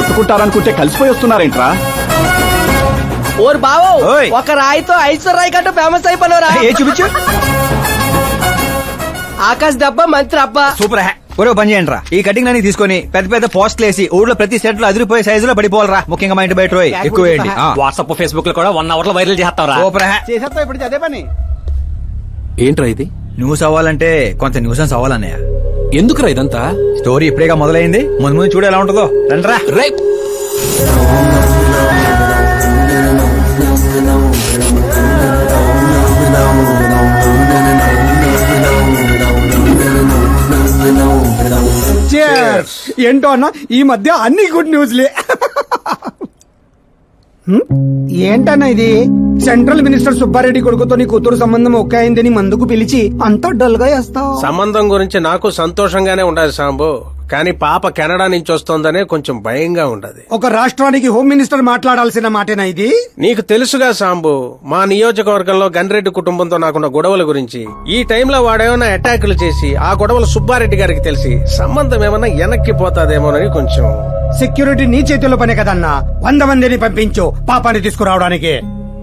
కొట్టుకుంటారనుకుంటే కలిసిపోయి వస్తున్నారేంట్రా? ఓరు బావో, ఓయ్. ఒక రాయితో ఐశ్వర్ రాయ్ కంటే ఫేమస్ అయిపోయినరా? ఏ చూపించు. ఆకాశ్ దెబ్బ మంత్రి అబ్బా. సూపర్ హ్యా. ఒరే పని చేయండి రా, ఈ కటింగ్ అన్ని తీసుకొని పెద్ద పెద్ద పోస్టులు వేసి ఊళ్ళో ప్రతి సెట్ లో అదిరిపోయే సైజులో పడిపోవాలరా. ముఖ్యంగా మా ఇంటి బయట రోయ్ ఎక్కువ వేయండి. వాట్సాప్ ఫేస్బుక్ లో కూడా 1 అవర్ లో వైరల్ చేస్తారా? సూపర్ హ్యా. చేసేస్తా ఇప్పుడు అదే పని. ఏంట్రా ఇది? న్యూస్ అవ్వాలంటే కొంత న్యూసెన్స్ అవ్వాలన్నయ్య. ఎందుకురా ఇదంతా? స్టోరీ ఇప్పుడేగా మొదలైంది, ముందు ముందు చూడు ఎలా ఉంటుందో. రండిరా. రే ఏంటో అన్న, ఈ మధ్య అన్ని గుడ్ న్యూస్లే. ఏంటన్నా ఇది? సెంట్రల్ మినిస్టర్ సుబ్బారెడ్డి కొడుకుతో నీ కూతురు సంబంధం ఒకే అయిందని మందుకు పిలిచి అంతా డల్ గా వేస్తావు. సంబంధం గురించి నాకు సంతోషంగానే ఉండదు సాంబు, కానీ పాప కెనడా నుంచి వస్తోందనే కొంచెం భయంగా ఉండదు. ఒక రాష్ట్రానికి హోమ్ మినిస్టర్ మాట్లాడాల్సిన మాటేనా ఇది? నీకు తెలుసుగా సాంబు, మా నియోజకవర్గంలో గన్రెడ్డి కుటుంబంతో నాకున్న గొడవల గురించి. ఈ టైంలో వాడేమైనా అటాకులు చేసి ఆ గొడవలు సుబ్బారెడ్డి గారికి తెలిసి సంబంధం ఏమన్నా వెనక్కి పోతాదేమోనని కొంచెం. సెక్యూరిటీ నీ చేతిలో పనే కదన్నా, 100 మందిని పంపించు పాపాన్ని తీసుకురావడానికి.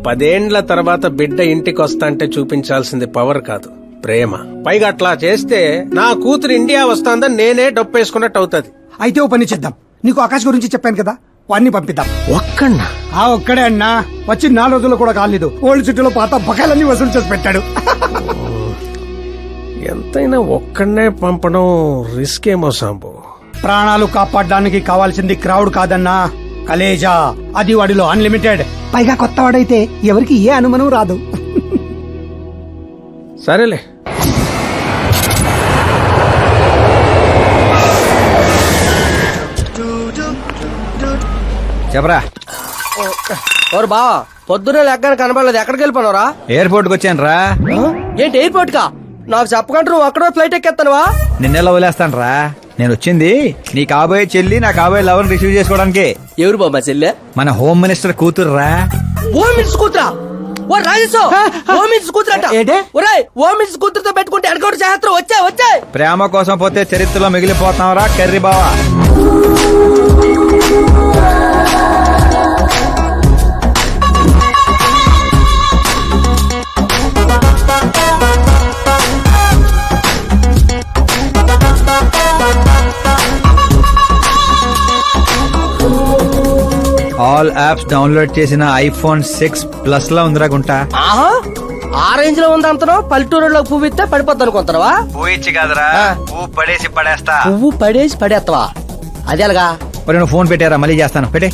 10 ఏండ్ల తర్వాత బిడ్డ ఇంటికి వస్తాంటే చూపించాల్సింది పవర్ కాదు, ప్రేమ. పైగా అట్లా చేస్తే నా కూతురు ఇండియా వస్తాందని నేనే డప్పేసుకున్నట్టు అవుతుంది. అయితే ఓ పని చేద్దాం, నీకు ఆకాశ్ గురించి చెప్పాను కదా, వాడిని పంపిద్దాం. ఒక్కన్నా? ఆ ఒక్కడే అన్నా, వచ్చి 4 రోజులు కూడా కాలేదు, ఓల్డ్ సిటీలో పాత బకాయిలన్నీ వసూలు చేసి పెట్టాడు. ఎంతైనా ఒక్కడనే పంపడం రిస్క్ ఏమో సాంబు. ప్రాణాలు కాపాడడానికి కావాల్సింది క్రౌడ్ కాదన్నా, కలేజా. అది వాడిలో అన్లిమిటెడ్. పైగా కొత్త వాడైతే ఎవరికి ఏ అనుమానం రాదు. సరేలే. చెప్పరా. ఓరు బావా, పొద్దునే లెక్కన కనబడలేదు, ఎక్కడికి వెళ్ళిపోనరా? ఎయిర్పోర్ట్ కి వచ్చాను రా. ఏంటి ఎయిర్పోర్ట్ కా? నాకు చెప్పకుండా నువ్వు అక్కడో ఫ్లైట్ ఎక్కేస్తానువా? నిన్నెలా వదిలేస్తాను రా. నేను వచ్చింది నీ కాబోయే చెల్లి, నా కాబోయే లవర్ రిసీవ్ చేసుకోవడానికి. ఎవరు బాబా చెల్లె? మన హోమ్ మినిస్టర్ కూతురు రా. ఓ మినిట్స్ కూతురా? ఓ రాజేశో, ఓ మినిట్స్ కూతురట. ఒరేయ్, ఓ మినిట్స్ కూతురుతో పెట్టుకుంటే ఎడగొడు చేస్తారు. వచ్చే ప్రేమ కోసం పోతే చరిత్రలో మిగిలిపోతాం రా కర్రీ బావా. ఆల్ యాప్స్ డౌన్లోడ్ చేసిన ఐఫోన్ 6 ప్లస్ లో ఉందిరా గుంట. ఆహా, ఆ రేంజ్ లో ఉంది అంతనో. పల్లెటూరులో పువ్వు ఇస్తే పడిపోద్ది అనుకుంటావా? పోయిచ్చి కాదురా, పువ్వు పడేసి పడేస్తా. పువ్వు పడేసి పడేస్తావా? అదే అలాగా. మరి నువ్వు ఫోన్ పెట్టారా, మళ్ళీ చేస్తాను. పెట్టే.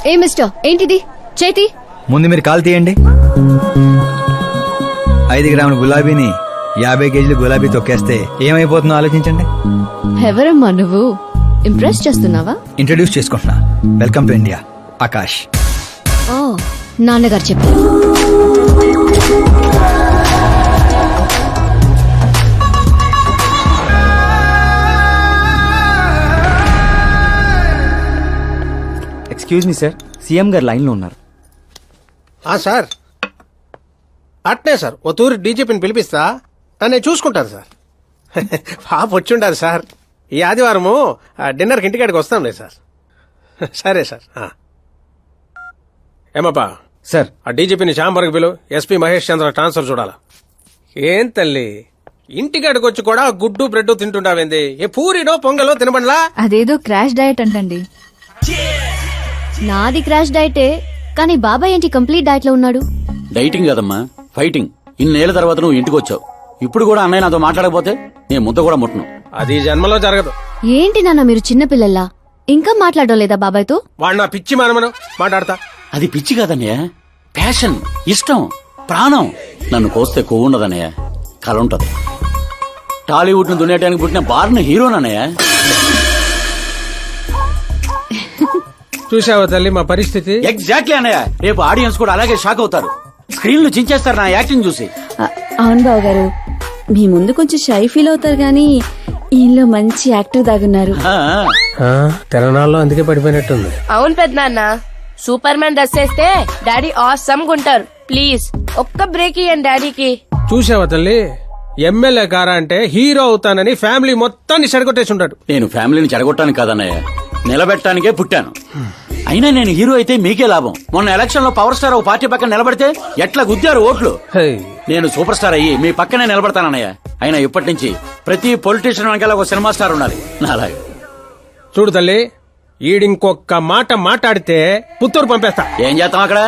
ఏ మిస్టర్, ఏంటిది? చేతి ముందు మీరు కాల్ తీయండి. 5 గ్రాముల గులాబీని 50 కేజీలు గులాబీ తొక్కేస్తే ఏమైపోతుందో ఆలోచించండి. ఎవరమ్మా నువ్వు? ఇంప్రెస్ చేస్తున్నావా? ఇంట్రడ్యూస్ చేసుకుంటున్నా. Welcome to India, Akash. ఓ, నాన్నగారు చెప్పారు. ఎక్స్క్యూజ్ మీ సార్, సీఎం గారు లైన్ లో ఉన్నారు. సార్ అట్నే సార్, ఓ తూరి డీజీపీని పిలిపిస్తా, నన్ను చూసుకుంటాను సార్. పాప వచ్చిండారు సార్. ఈ ఆదివారము డిన్నర్కి ఇంటికాడికి వస్తాంలే సార్. సరే సార్. ఏమప్పా సార్, ఆ డీజీపీని చాంబర్కి పిలు, ఎస్పీ మహేష్ చంద్ర ట్రాన్స్ఫర్ చూడాలా. ఏం తల్లి, ఇంటికాడికి వచ్చి కూడా గుడ్డు బ్రెడ్ తింటుంటావేంది? ఏ పూరినో పొంగలో తినబండ్లా? అదేదో క్రాష్ డయట్ అంటండి. నాది క్రాష్ డయటే, కానీ బాబాయ్ ఏంటి కంప్లీట్ డయట్ లో ఉన్నాడు? డైటింగ్ కదమ్మా, ఫైటింగ్. ఇన్నేళ్ల తర్వాత నువ్వు ఇంటికి వచ్చావు, ఇప్పుడు కూడా అన్నయ్య నాతో మాట్లాడకపోతే నేను ముద్ద కూడా ముట్టను. అది జన్మలో జరగదు. ఏంటి నాన్న మీరు చిన్నపిల్లల్లా ఇంకా మాట్లాడడం లేదా బాబాయ్తో? వాడు నా పిచ్చి మనమను మాట్లాడతా. అది పిచ్చి కాదన్నయ్య, ప్యాషన్, ఇష్టం, ప్రాణం. నన్ను కోస్తే కొవ్వు ఉండదన్నయ్య, కల ఉంటది. టాలీవుడ్ ను దున్నేయడానికి పుట్టిన బార్న హీరోనన్నయ్య. చూసావా తల్లి మా పరిస్థితి? ఎగ్జాక్ట్లీ అన్నయ్య. రేపు ఆడియన్స్ కూడా అలాగే షాక్ అవుతారు. స్క్రీన్లు చించేస్తారు నా యాక్టింగ్ చూసి. అవును బావ గారు, మీ ముందు కొంచెం షై ఫీల్ అవుతారు గానీ ఈయనలో మంచి యాక్టర్ దాగున్నారు. ఆ, తెలంగాణలో అందుకే పడిపోయినట్టుంది. అవును పెద్దనాన్న, సూపర్ మ్యాన్ డ్రెస్ వేస్తే డాడీ ఆసమ్ గుంటారు. ప్లీజ్ ఒక్క బ్రేక్ ఇయ్యండి డాడీకి. చూసావా తల్లి, ఎమ్మెల్యే కారా అంటే హీరో అవుతానని ఫ్యామిలీ మొత్తాన్ని చెడగొట్టేసి ఉంటాడు. నేను ఫ్యామిలీని చెడగొట్టాను కాదన్నయ్య, నిలబెట్టడానికే పుట్టాను. అయినా నేను హీరో అయితే మీకే లాభం. మొన్న ఎలక్షన్ లో పవర్ స్టార్ ఒక పార్టీ పక్కన నిలబడితే ఎట్లా గుద్దారు ఓట్లు. నేను సూపర్ స్టార్ అయ్యి మీ పక్కనే నిలబడతానన్నయ్య. అయినా ఇప్పటి నుంచి ప్రతి పొలిటీషియన్ వెనకాల ఒక సినిమా స్టార్ ఉండాలి నాలాగా. చూడు తల్లి, ఈడింకొక్క మాట మాట్లాడితే పుత్తూరు పంపేస్తా. ఏం చేస్తాం అక్కడ?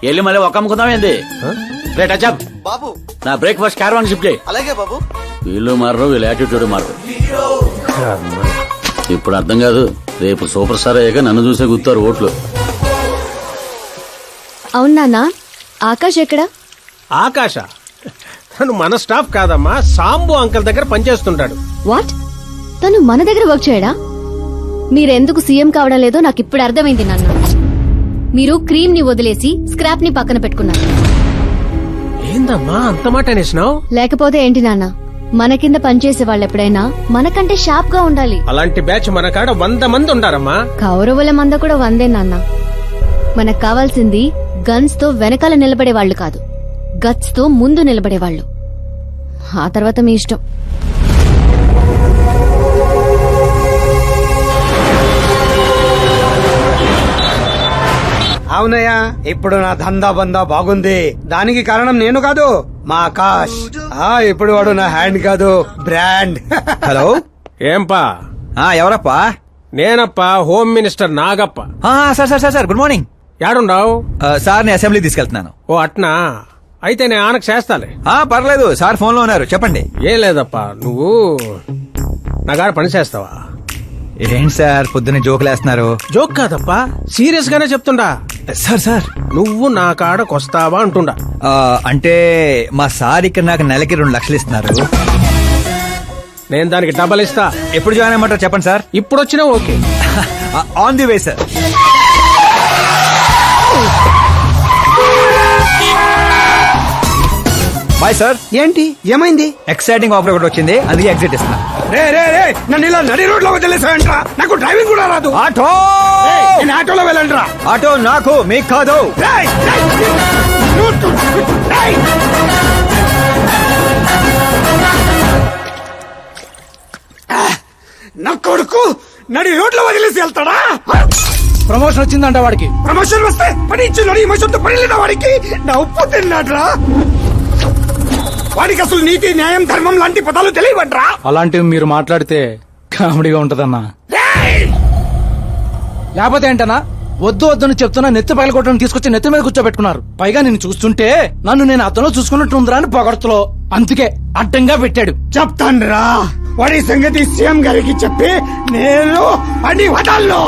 వెళ్ళి మళ్ళీ ఒక అమ్ముకుందాం ఏంది? రేట్ అచ్చప్ బాబు నా బ్రేక్ఫాస్ట్ క్యారవాన్ షిఫ్ట్ చేయి. అలాగే బాబు. వీళ్ళు మారరు, వీళ్ళ యాటిట్యూడ్ మారరు. ఇప్పుడు అర్థం కాదు, రేపు సూపర్ స్టార్ అయ్యాక నన్ను చూసే గుర్తారు ఓట్లు. అవును నాన్న, ఆకాష్ ఎక్కడా? ఆకాశ తను మన స్టాఫ్ కాదమ్మా, సాంబు అంకల్ దగ్గర పనిచేస్తుంటాడు. వాట్? తను మన దగ్గర వర్క్ చేయడా? మీరెందుకు సీఎం కావడం లేదో నాకు ఇప్పుడు అర్థమైంది నాన్న. మీరు క్రీమ్ ని వదిలేసి స్క్రాప్ ని పక్కన పెట్టుకున్నారు. ఏందమ్మా అంత మాట అనేసినావు? లేకపోతే ఏంటి నాన్న, మన కింద పనిచేసే వాళ్ళు ఎప్పుడైనా మనకంటే షార్ప్ గా ఉండాలి. అలాంటి బ్యాచ్ మన కాడ 100 మంది ఉండారమ్మా. కౌరవుల మంద కూడా 100 నాన్న. మనకు కావాల్సింది గన్స్ తో వెనకాల నిలబడే వాళ్ళు కాదు, గట్స్ తో ముందు నిలబడేవాళ్ళు. ఆ తర్వాత మీ ఇష్టం. అవునయ్యా, ఇప్పుడు నా దందా బందా బాగుంది. దానికి కారణం నేను కాదు, మా ఆకాష్. ఇప్పుడు వాడు నా హ్యాండ్ కాదు, బ్రాండ్. హలో. ఏంపా? ఎవరప్పా? నేనప్పా, home minister Nagappa. Sir sir sir sir, good morning. యాడుండావు? సార్ ని అసెంబ్లీ తీసుకెళ్తున్నాను. ఓ అట్నా, అయితే నేను ఆనకు చేస్తాలే. పర్లేదు సార్, ఫోన్ లో ఉన్నారు, చెప్పండి. ఏం లేదప్పా, నువ్వు నా కాడ పని చేస్తావా? ఏంటి సార్ పొద్దున్న జోకులేస్తున్నారు? జోక్ కాదప్పా, సీరియస్ గానే చెప్తుండా. సార్ సార్, నువ్వు నా కాడకొస్తావా అంటుండా. అంటే మా సార్ ఇక్కడ నాకు నెలకి 2 లక్షలు ఇస్తున్నారు. నేను దానికి డబల్ ఇస్తా. ఎప్పుడు జాయిన్ అయ్యమంటారు చెప్పండి సార్. ఇప్పుడు వచ్చినా okay. On the way sir. Bye sir. ఏంటి ఏమైంది? ఎక్సైటింగ్ ఆఫర్ ఒకటి వచ్చింది, అందుకే ఎగ్జిట్ ఇస్తున్నా. రే రే రే, నన్ను ఇలా నడి రోడ్ లో వదిలేసాయంట్రా. నాకు డ్రైవింగ్ కూడా రాదు. ఆటో. నేను ఆటోలో వెళ్ళండిరా. ఆటో నాకు, మీకు కాదు. రేయ్, రేయ్, రేయ్. నా కొడుకు నడి రోడ్ లో వదిలేసి వెళ్తాడా? ప్రమోషన్ వచ్చిందంట వాడికి. ప్రమోషన్ వస్తే పని ఇచ్చిన ఇమోషన్తో పని లేదా వాడికి? నా ఉప్పు తిన్నాడ్రా. వాడికి అసలు నీతి, న్యాయం, ధర్మం లాంటి పదాలు తెలియవట్రా. అలాంటివి మీరు మాట్లాడితే కామెడీగా ఉంటదన్నా. లేకపోతే ఏంటన్నా, వద్దు వద్దని చెప్తున్నా నెత్తి పగలగొట్టడం తీసుకొచ్చి నెత్తి మీద కూర్చోబెట్టుకున్నారు. పైగా నేను చూస్తుంటే నన్ను నేను అతను చూసుకున్నట్టుందిరా అని పొగడతలో, అందుకే అడ్డంగా పెట్టాడు. చెప్తాన్రా, వాడి సంగతి సీఎం గారికి చెప్పి నేను పని వదలను.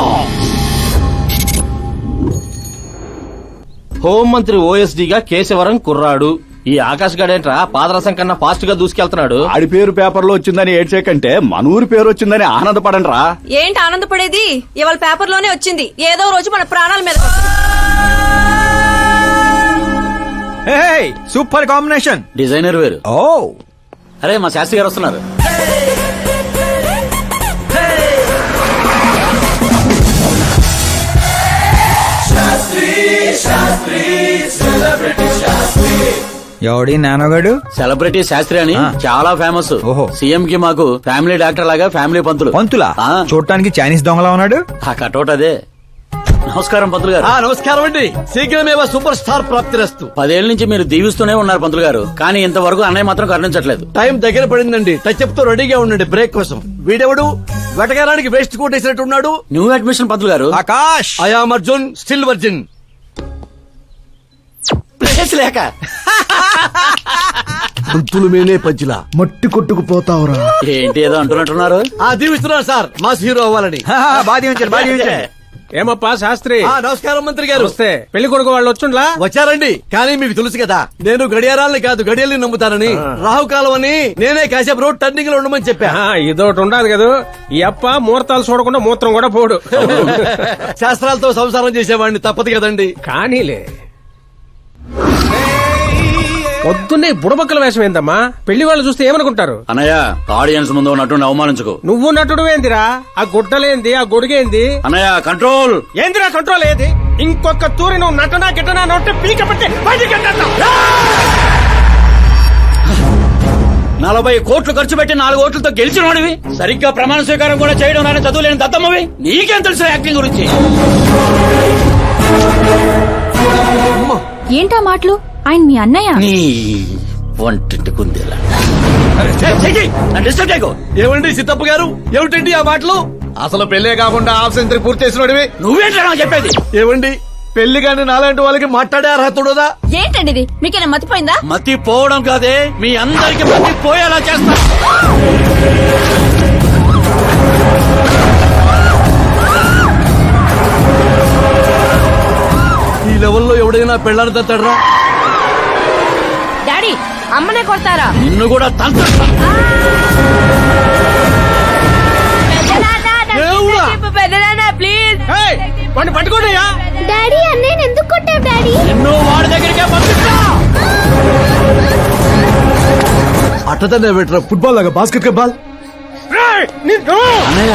హోంమంత్రి ఓఎస్డీగా కేశవరం కుర్రాడు. ఈ ఆకాశ్ గడేంట్రా పాదరసం కన్నా ఫాస్ట్ గా దూసుకెళ్తున్నాడు. ఆడి పేరు పేపర్ లో వచ్చిందని ఏడ్చేకంటే మన ఊరి పేరు వచ్చిందని ఆనందపడండి రా. ఏంటి ఆనందపడేది? ఇవాళ పేపర్ లోనే వచ్చింది, ఏదో రోజు మన ప్రాణాల మీద. Super combination. డిజైనర్ వేరు. ఓ అరే మా శాస్త్రి గారు వస్తున్నారు. ఎవడి నానోగాడు? సెలబ్రిటీ శాస్త్రి అని చాలా ఫేమస్. ఓహో. సీఎం కి మాకు ఫ్యామిలీ డాక్టర్ లాగా ఫ్యామిలీ పంతులు. పంతులా? చూడటానికి చైనీస్ దొంగలా ఉన్నాడు. ఆ కటౌట్ అదే. నమస్కారం పంతులు గారు. నమస్కారం అండి. శీఘ్రమేవో సూపర్ స్టార్ ప్రాప్తిరస్తు. 10 ఏళ్ల నుంచి మీరు దీవిస్తూనే ఉన్నారు పంతులు గారు, కానీ ఇంతవరకు అన్నయ్య మాత్రం కరుణించట్లేదు. టైం దగ్గర పడిందండి. టచ్అప్ తో రెడీగా ఉండండి బ్రేక్ కోసం. వీడెవడు వెటకారానికి వేస్ట్ కోట్ వేసినట్టు ఉన్నాడు. న్యూ అడ్మిషన్ పంతులు గారు. Akash. I am Arjun, still virgin. Place లేక పంతులు మేనే పంచులా మట్టి కొట్టుకుపోతావురా. ఏంటి ఏదో అంటున్నట్టున్నారు? దీవిస్తున్నారు సార్, మాస్ హీరో అవ్వాలని. బాధ ఉంచారు. ఏమప్పా శాస్త్రి? నమస్కారం మంత్రి గారు. వస్తే పెళ్లి కొడుకు వాళ్ళు వచ్చుండ్లా? వచ్చారండి. కానీ మీకు తెలుసు కదా, నేను గడియారాలని కాదు గడియల్ని నమ్ముతానని. రాహుకాలం అని నేనే కాసేపు రోడ్ టర్నింగ్ లో ఉండమని చెప్పా. ఇదోటి ఉండదు కదా, ఈ అప్ప ముహూర్తాలు చూడకుండా మూత్రం కూడా పోడు. శాస్త్రాలతో సంసారం చేసేవాడిని, తప్పదు కదండి. కానీలే. పొద్దున్నే బుడబక్కల వేషం ఏందమ్మా? పెళ్లి వాళ్ళు చూస్తే ఏమనుకుంటారు? అన్నయ్య, ఆడియన్స్ ముందు నటుని అవమానించుకో. నువ్వు నటుడు ఏందిరా? ఆ గుడ్డలేంది, ఆ గొడుగేంది? అన్నయ్య కంట్రోల్. ఏందిరా కంట్రోల్ ఏది? ఇంకొక తూరి నువ్వు నటనా గిట్టనా నోటే పీక పెట్టి బయటికి గెంటేస్తా. 40 కోట్లు ఖర్చు పెట్టి 4 ఓట్లతో గెలిచిన వాడివి, సరిగ్గా ప్రమాణ స్వీకారం కూడా చేయడం నాని చదువు లేని దత్తమ్మవి, నీకేం తెలుసు యాక్టింగ్ గురించి? ఏంటా మాటలు? ఆయన మీ అన్నయ్య. నీ వంటింటి కుందేలా. ఏమండి సిద్ధప్ప గారు, ఏమిటండి ఆ మాటలు? అసలు పెళ్లే కాకుండా హాఫ్ సెంచరీ పూర్తి చేసినోడివి. నువ్వేంటా నాకు చెప్పేది? ఏమండి, పెళ్లి కానీ నాలాంటి వాళ్ళకి మాట్లాడే అర్హత ఉండదా? ఏంటండి ఇది? మీకేనా మతిపోయిందా? మతి పోవడం కాదే, మీ అందరికి మతి పోయేలా చేస్తా. ఈ లెవెల్లో ఎవడైనా పెళ్ళాన్ని తట్టడరా? డాడీ అమ్మనే కొడతారా? నిన్ను కూడా తంత్ర. ప్లీజ్ వాడిని పట్టుకోండియా. డాడీ అన్నయ్య ఎందుకు కొట్టావు డాడీ? నిన్ను వాడి దగ్గరికే పంపిస్తా. అట్టదనే పెట్టరా, ఫుట్బాల్ లాగా బాస్కెట్ బాల్. నిన్ను అన్నయ్య